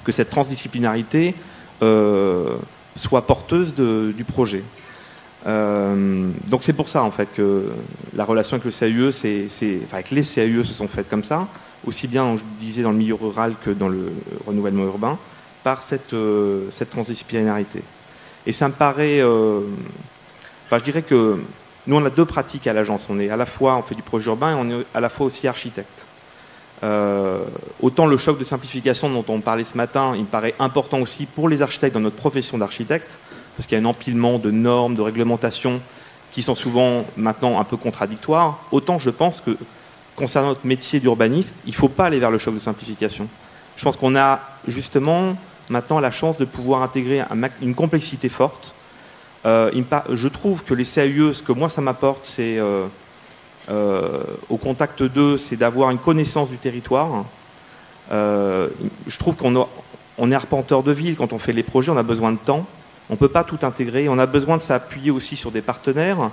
que cette transdisciplinarité soit porteuse du projet. Donc c'est pour ça, en fait, que la relation avec le CAE, avec les CAE se sont faites comme ça, aussi bien, je disais, dans le milieu rural que dans le renouvellement urbain, par cette transdisciplinarité. Et ça me paraît... je dirais que nous, on a 2 pratiques à l'agence. On fait du projet urbain et on est à la fois aussi architecte. Autant le choc de simplification dont on parlait ce matin, il me paraît important aussi pour les architectes dans notre profession d'architecte, parce qu'il y a un empilement de normes, de réglementations qui sont souvent maintenant un peu contradictoires. Autant je pense que concernant notre métier d'urbaniste, il ne faut pas aller vers le choc de simplification. Je pense qu'on a justement maintenant la chance de pouvoir intégrer une complexité forte. Je trouve que les CAUE, ce que moi ça m'apporte, c'est au contact d'eux, c'est d'avoir une connaissance du territoire. Je trouve qu'on est arpenteur de ville. Quand on fait les projets, on a besoin de temps. On ne peut pas tout intégrer. On a besoin de s'appuyer aussi sur des partenaires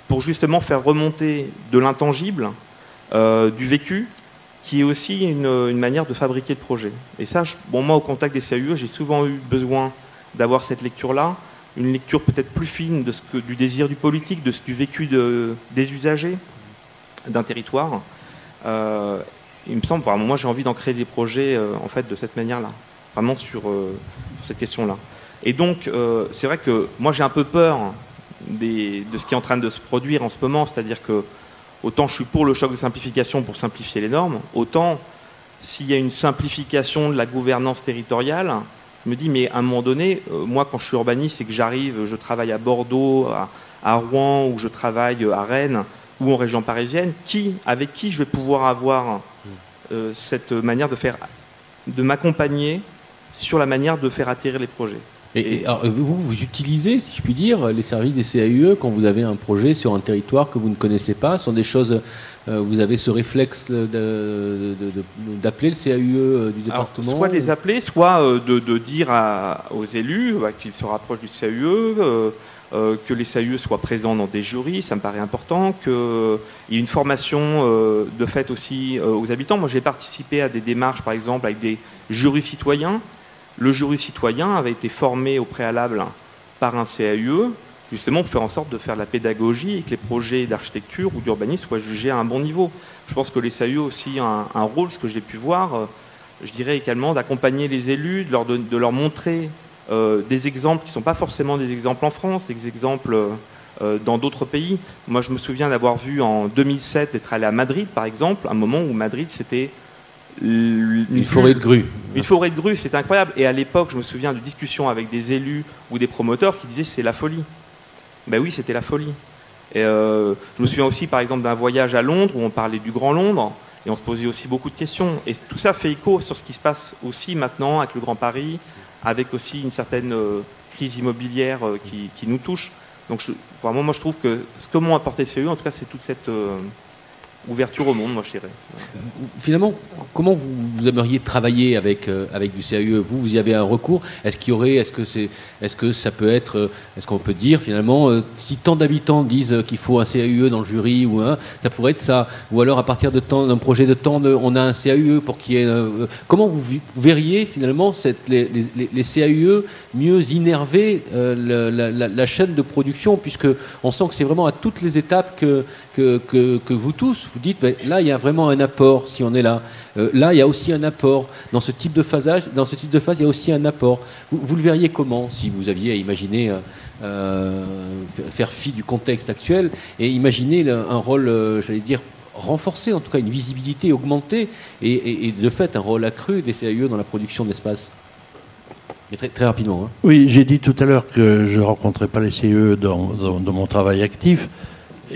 pour justement faire remonter de l'intangible, du vécu, qui est aussi une manière de fabriquer le projet. Et ça, moi, au contact des CAUE, j'ai souvent eu besoin d'avoir cette lecture-là, une lecture peut-être plus fine du désir du politique, du vécu des usagers d'un territoire. Il me semble, moi j'ai envie d'en créer des projets en fait de cette manière-là, vraiment sur cette question-là. Et donc c'est vrai que moi j'ai un peu peur de ce qui est en train de se produire en ce moment, c'est-à-dire que autant je suis pour le choc de simplification pour simplifier les normes, autant s'il y a une simplification de la gouvernance territoriale, je me dis mais à un moment donné, moi quand je suis urbaniste et que je travaille à Bordeaux, à Rouen ou je travaille à Rennes ou en région parisienne, avec qui je vais pouvoir avoir cette manière de m'accompagner sur la manière de faire atterrir les projets. Et alors, vous utilisez, si je puis dire, les services des CAUE quand vous avez un projet sur un territoire que vous ne connaissez pas. Ce sont des choses, vous avez ce réflexe d'appeler le CAUE du département. Alors, soit les appeler, soit de dire aux élus qu'ils se rapprochent du CAUE, que les CAUE soient présents dans des jurys, ça me paraît important, qu'il y ait une formation de fait aussi aux habitants. Moi, j'ai participé à des démarches, par exemple, avec des jurys citoyens. Le jury citoyen avait été formé au préalable par un CAUE, justement pour faire en sorte de faire de la pédagogie et que les projets d'architecture ou d'urbanisme soient jugés à un bon niveau. Je pense que les CAUE aussi ont un rôle, ce que j'ai pu voir, je dirais également d'accompagner les élus, de leur montrer des exemples qui ne sont pas forcément des exemples en France, des exemples dans d'autres pays. Moi, je me souviens d'avoir vu en 2007, d'être allé à Madrid, par exemple, un moment où Madrid, c'était une forêt de grues. Une forêt de grues, c'était incroyable. Et à l'époque, je me souviens de discussions avec des élus ou des promoteurs qui disaient c'est la folie. Ben oui, c'était la folie. Et je me souviens aussi, par exemple, d'un voyage à Londres où on parlait du Grand Londres et on se posait aussi beaucoup de questions. Et tout ça fait écho sur ce qui se passe aussi maintenant avec le Grand Paris, avec aussi une certaine crise immobilière qui nous touche. Donc, vraiment, moi, je trouve que ce que m'ont apporté CAUE, en tout cas, c'est toute cette ouverture au monde, moi, je dirais. Finalement, comment vous aimeriez travailler avec du CAUE? Vous y avez un recours? Est-ce que ça peut être, est-ce qu'on peut dire finalement, si tant d'habitants disent qu'il faut un CAUE dans le jury ça pourrait être ça, ou alors à partir d'un projet de temps, on a un CAUE pour qu'il y ait. Comment vous verriez finalement les CAUE mieux innerver la chaîne de production, puisque on sent que c'est vraiment à toutes les étapes que vous tous vous dites, ben, là il y a vraiment un apport si on est là. Là il y a aussi un apport dans ce type de phase. Il y a aussi un apport. Vous le verriez comment si vous aviez à imaginer faire fi du contexte actuel et imaginer un rôle, j'allais dire, renforcé, en tout cas une visibilité augmentée et de fait un rôle accru des CAUE dans la production d'espace. Mais très, très rapidement. Oui, j'ai dit tout à l'heure que je ne rencontrais pas les CAUE dans mon travail actif.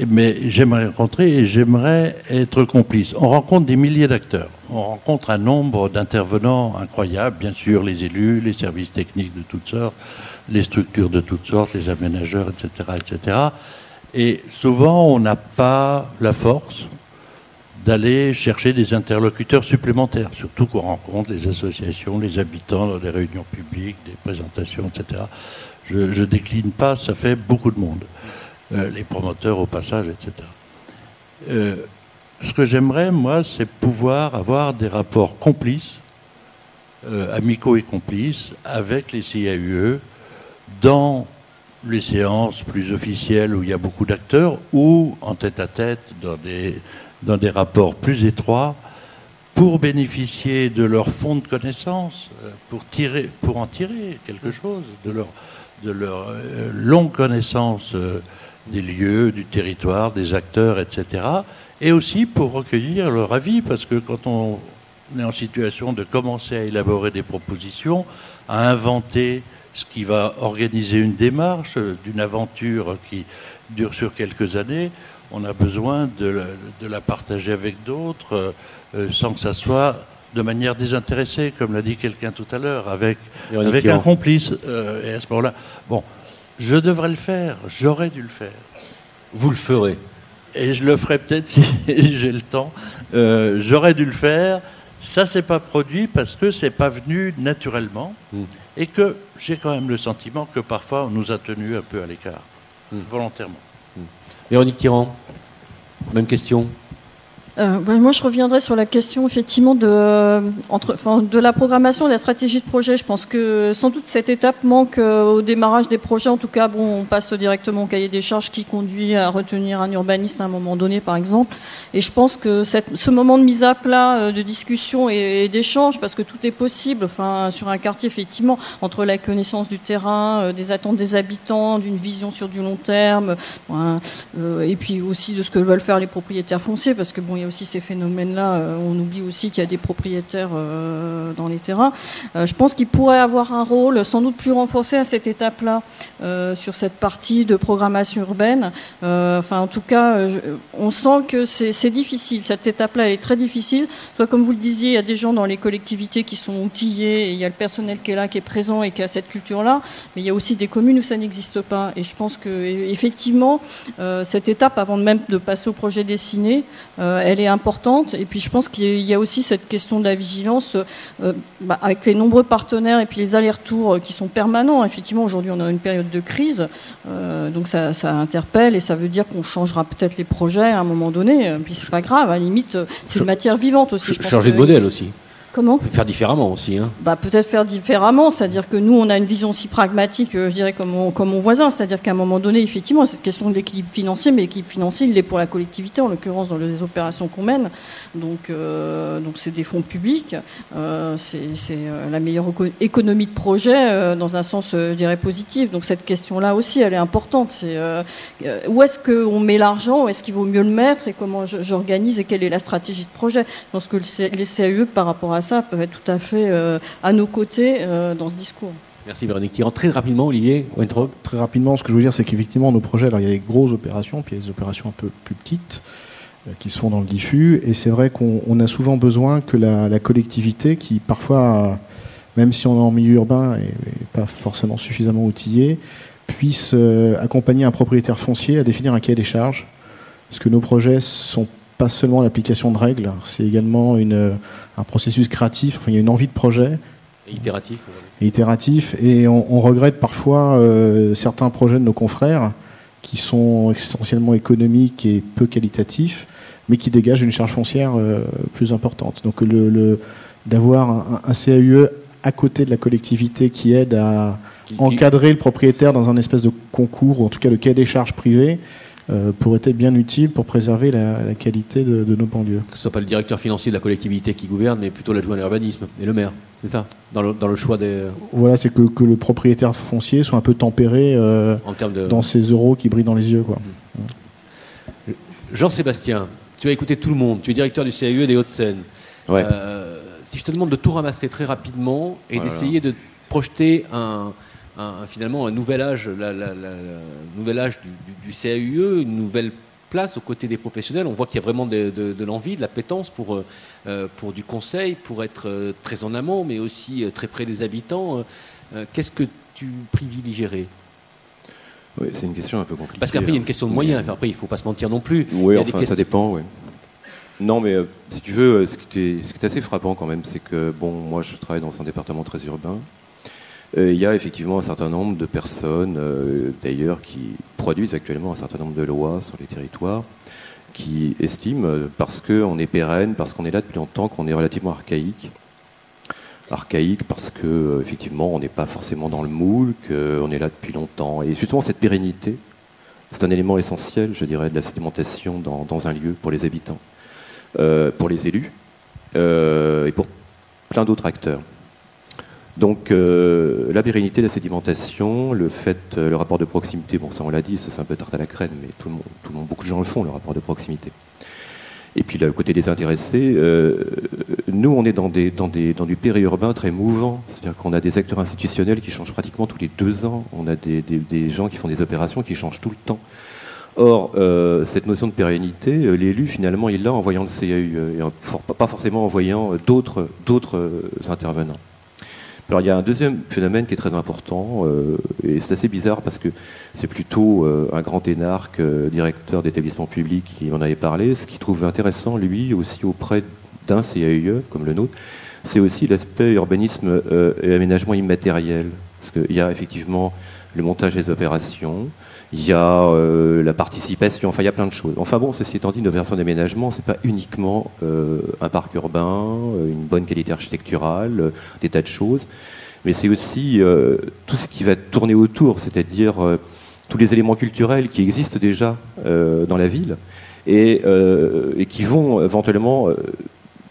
Mais j'aimerais rencontrer et j'aimerais être complice. On rencontre des milliers d'acteurs. On rencontre un nombre d'intervenants incroyables, bien sûr, les élus, les services techniques de toutes sortes, les structures de toutes sortes, les aménageurs, etc., etc. Et souvent, on n'a pas la force d'aller chercher des interlocuteurs supplémentaires, surtout qu'on rencontre les associations, les habitants dans des réunions publiques, des présentations, etc. Je décline pas, ça fait beaucoup de monde. Les promoteurs au passage, etc. Ce que j'aimerais, moi, c'est pouvoir avoir des rapports complices, amicaux et complices, avec les CAUE, dans les séances plus officielles où il y a beaucoup d'acteurs, ou en tête-à-tête dans des rapports plus étroits, pour bénéficier de leur fonds de connaissances, pour en tirer quelque chose, de leur longue connaissance des lieux, du territoire, des acteurs, etc. Et aussi pour recueillir leur avis, parce que quand on est en situation de commencer à élaborer des propositions, à inventer ce qui va organiser une démarche, d'une aventure qui dure sur quelques années, on a besoin de la partager avec d'autres, sans que ça soit de manière désintéressée, comme l'a dit quelqu'un tout à l'heure, avec un complice. Et à ce moment-là, bon, je devrais le faire, j'aurais dû le faire. Vous le ferez. Et je le ferai peut-être si j'ai le temps. J'aurais dû le faire. Ça s'est pas produit parce que c'est pas venu naturellement et que j'ai quand même le sentiment que parfois on nous a tenus un peu à l'écart, volontairement. Véronique Tirand, même question. Moi, je reviendrai sur la question effectivement de la programmation et de la stratégie de projet. Je pense que sans doute cette étape manque au démarrage des projets. En tout cas, bon, on passe directement au cahier des charges qui conduit à retenir un urbaniste à un moment donné, par exemple. Et je pense que ce moment de mise à plat, de discussion et d'échange, parce que tout est possible. Enfin, sur un quartier, effectivement, entre la connaissance du terrain, des attentes des habitants, d'une vision sur du long terme, et puis aussi de ce que veulent faire les propriétaires fonciers, parce que bon, il y a aussi ces phénomènes-là. On oublie aussi qu'il y a des propriétaires dans les terrains. Je pense qu'il pourrait avoir un rôle sans doute plus renforcé à cette étape-là sur cette partie de programmation urbaine. Enfin, en tout cas, on sent que c'est difficile. Cette étape-là, elle est très difficile. Soit comme vous le disiez, il y a des gens dans les collectivités qui sont outillés, et il y a le personnel qui est là, qui est présent et qui a cette culture-là. Mais il y a aussi des communes où ça n'existe pas. Et je pense que effectivement, cette étape, avant même de passer au projet dessiné, elle est importante. Et puis je pense qu'il y a aussi cette question de la vigilance avec les nombreux partenaires et puis les allers-retours qui sont permanents. Effectivement, aujourd'hui, on a une période de crise, donc ça interpelle et ça veut dire qu'on changera peut-être les projets à un moment donné. Puis c'est pas grave, à la limite, c'est une matière vivante aussi. Changer de modèle aussi. Comment ? Faire différemment aussi. Peut-être faire différemment, c'est-à-dire que nous, on a une vision aussi pragmatique, je dirais, comme mon voisin, c'est-à-dire qu'à un moment donné, effectivement, cette question de l'équilibre financier, mais l'équilibre financier, il l'est pour la collectivité, en l'occurrence dans les opérations qu'on mène. Donc c'est des fonds publics, c'est la meilleure économie de projet dans un sens, je dirais, positif. Donc cette question-là aussi, elle est importante. C'est où est-ce qu'on met l'argent, où est-ce qu'il vaut mieux le mettre, et comment j'organise, et quelle est la stratégie de projet. Je pense que les CAE, par rapport à ça, peuvent être tout à fait à nos côtés dans ce discours. Merci Véronique Tirand. Très rapidement, Olivier Weintraub. Très rapidement, ce que je veux dire, c'est qu'effectivement, nos projets, alors il y a des grosses opérations, puis il y a des opérations un peu plus petites qui se font dans le diffus, et c'est vrai qu'on a souvent besoin que la collectivité, qui parfois, même si on est en milieu urbain et pas forcément suffisamment outillé, puisse accompagner un propriétaire foncier à définir un cahier des charges, parce que nos projets sont pas seulement l'application de règles, c'est également un processus créatif. Enfin, il y a une envie de projet. Et itératif. Et on regrette parfois certains projets de nos confrères qui sont essentiellement économiques et peu qualitatifs, mais qui dégagent une charge foncière plus importante. Donc d'avoir un CAUE à côté de la collectivité qui aide à encadrer le propriétaire dans un espèce de concours, ou en tout cas le cahier des charges privé, pourrait être bien utile pour préserver la qualité de nos banlieues. Que ce soit pas le directeur financier de la collectivité qui gouverne, mais plutôt l'adjoint à l'urbanisme et le maire, c'est ça, dans le choix des... Voilà, c'est que le propriétaire foncier soit un peu tempéré dans ces euros qui brillent dans les yeux, quoi. Jean-Sébastien, tu as écouté tout le monde, tu es directeur du CAUE des Hauts-de-Seine. Ouais. Si je te demande de tout ramasser très rapidement et d'essayer de projeter finalement un nouvel âge, nouvel âge du CAUE, une nouvelle place aux côtés des professionnels. On voit qu'il y a vraiment de l'envie, de la pétence pour du conseil, pour être très en amont, mais aussi très près des habitants. Qu'est-ce que tu privilégierais ? Oui, c'est une question un peu compliquée. Parce qu'après, il y a une question de moyens. Enfin, après, il ne faut pas se mentir non plus. Oui, enfin, ça dépend, oui. Non, mais si tu veux, ce qui est assez frappant quand même, c'est que, bon, moi, je travaille dans un département très urbain. Il y a effectivement un certain nombre de personnes, d'ailleurs, qui produisent actuellement un certain nombre de lois sur les territoires, qui estiment, parce qu'on est pérenne, parce qu'on est là depuis longtemps, qu'on est relativement archaïque. Archaïque parce que, effectivement, on n'est pas forcément dans le moule, qu'on est là depuis longtemps. Et justement, cette pérennité, c'est un élément essentiel, je dirais, de la sédimentation dans un lieu pour les habitants, pour les élus, et pour plein d'autres acteurs. Donc la pérennité, la sédimentation, le rapport de proximité, bon ça on l'a dit, ça c'est un peu tarte à la crème, mais tout le monde, beaucoup de gens le font, le rapport de proximité. Et puis le côté des intéressés, nous on est dans du périurbain très mouvant, c'est-à-dire qu'on a des acteurs institutionnels qui changent pratiquement tous les 2 ans, on a des gens qui font des opérations qui changent tout le temps. Or, cette notion de pérennité, l'élu, finalement, il l'a en voyant le CAUE, et pas forcément en voyant d'autres intervenants. Alors, il y a un deuxième phénomène qui est très important, et c'est assez bizarre parce que c'est plutôt un grand énarque, directeur d'établissement public, qui m'en avait parlé. Ce qu'il trouve intéressant, lui, aussi auprès d'un CAUE, comme le nôtre, c'est aussi l'aspect urbanisme et aménagement immatériel. Parce qu'il y a effectivement le montage des opérations, il y a la participation, enfin il y a plein de choses. Enfin bon, ceci étant dit, une opération d'aménagement, c'est pas uniquement un parc urbain, une bonne qualité architecturale, des tas de choses, mais c'est aussi tout ce qui va tourner autour, c'est-à-dire tous les éléments culturels qui existent déjà dans la ville et qui vont éventuellement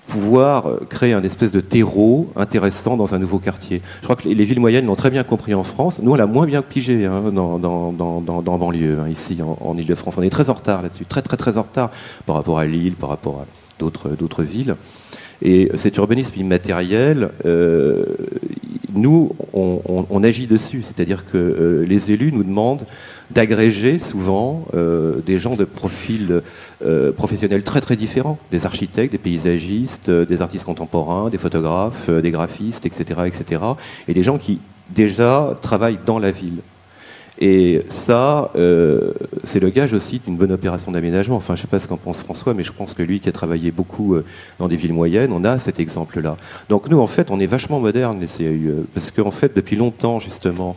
pouvoir créer un espèce de terreau intéressant dans un nouveau quartier. Je crois que les villes moyennes l'ont très bien compris en France. Nous, on l'a moins bien pigé dans banlieue, ici en Ile-de-France. On est très en retard là-dessus, très en retard par rapport à Lille, par rapport à d'autres villes. Et cet urbanisme immatériel, nous, on agit dessus. C'est-à-dire que les élus nous demandent d'agréger souvent des gens de profils professionnels très différents, des architectes, des paysagistes, des artistes contemporains, des photographes, des graphistes, etc., et des gens qui déjà travaillent dans la ville. Et ça, c'est le gage aussi d'une bonne opération d'aménagement. Enfin, je ne sais pas ce qu'en pense François, mais je pense que lui qui a travaillé beaucoup dans des villes moyennes, on a cet exemple-là. Donc nous, en fait, on est vachement modernes, les CAUE, parce qu'en fait, depuis longtemps, justement,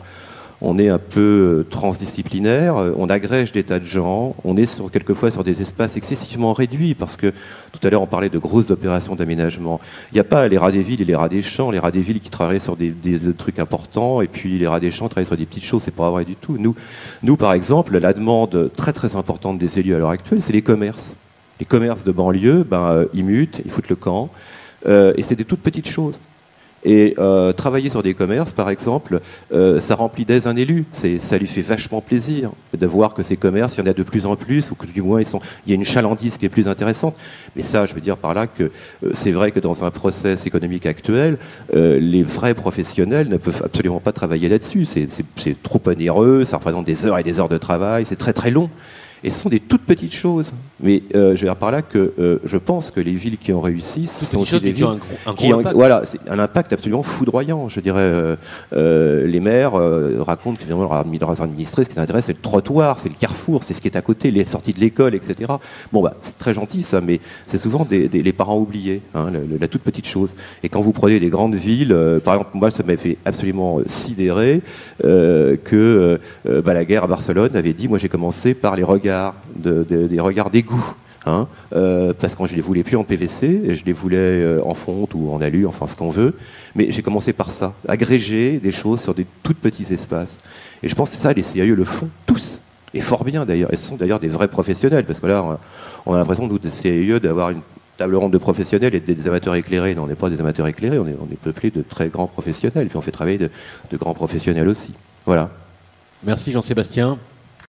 on est un peu transdisciplinaire, on agrège des tas de gens, on est quelquefois sur des espaces excessivement réduits, parce que tout à l'heure on parlait de grosses opérations d'aménagement. Il n'y a pas les rats des villes et les rats des champs, les rats des villes qui travaillent sur des trucs importants, et puis les rats des champs travaillent sur des petites choses, c'est pas vrai du tout. Nous par exemple, la demande très importante des élus à l'heure actuelle, c'est les commerces. Les commerces de banlieue, ils mutent, ils foutent le camp, et c'est des toutes petites choses. Et travailler sur des commerces, par exemple, ça remplit d'aise un élu. Ça lui fait vachement plaisir de voir que ces commerces, il y en a de plus en plus, ou que du moins il y a une chalandise qui est plus intéressante. Mais ça, je veux dire par là que c'est vrai que dans un process économique actuel, les vrais professionnels ne peuvent absolument pas travailler là-dessus. C'est trop onéreux, ça représente des heures et des heures de travail, c'est très long. Et ce sont des toutes petites choses. Mais je veux dire par là que je pense que les villes qui ont réussi sont aussi des villes qui ont voilà, c'est un impact absolument foudroyant. Je dirais, les maires racontent que finalement leurs administrés, ce qui les intéresse, c'est le trottoir, c'est le carrefour, c'est ce qui est à côté, les sorties de l'école, etc. Bon, c'est très gentil ça, mais c'est souvent les parents oubliés, la toute petite chose. Et quand vous prenez des grandes villes, par exemple, moi, ça m'a fait absolument sidérer que Balaguer à Barcelone avait dit, moi j'ai commencé par les regards des regards d'égout, parce que je les voulais plus en PVC, et je les voulais en fonte ou en alu, enfin ce qu'on veut. Mais j'ai commencé par ça, agréger des choses sur des tout petits espaces. Et je pense que ça, les CAUE le font tous, et fort bien d'ailleurs. Et ce sont d'ailleurs des vrais professionnels, parce que là, on a l'impression, nous, des CAUE, d'avoir une table ronde de professionnels et des amateurs éclairés. Non, on n'est pas des amateurs éclairés, on est peuplé de très grands professionnels, puis on fait travailler de grands professionnels aussi. Voilà. Merci Jean-Sébastien.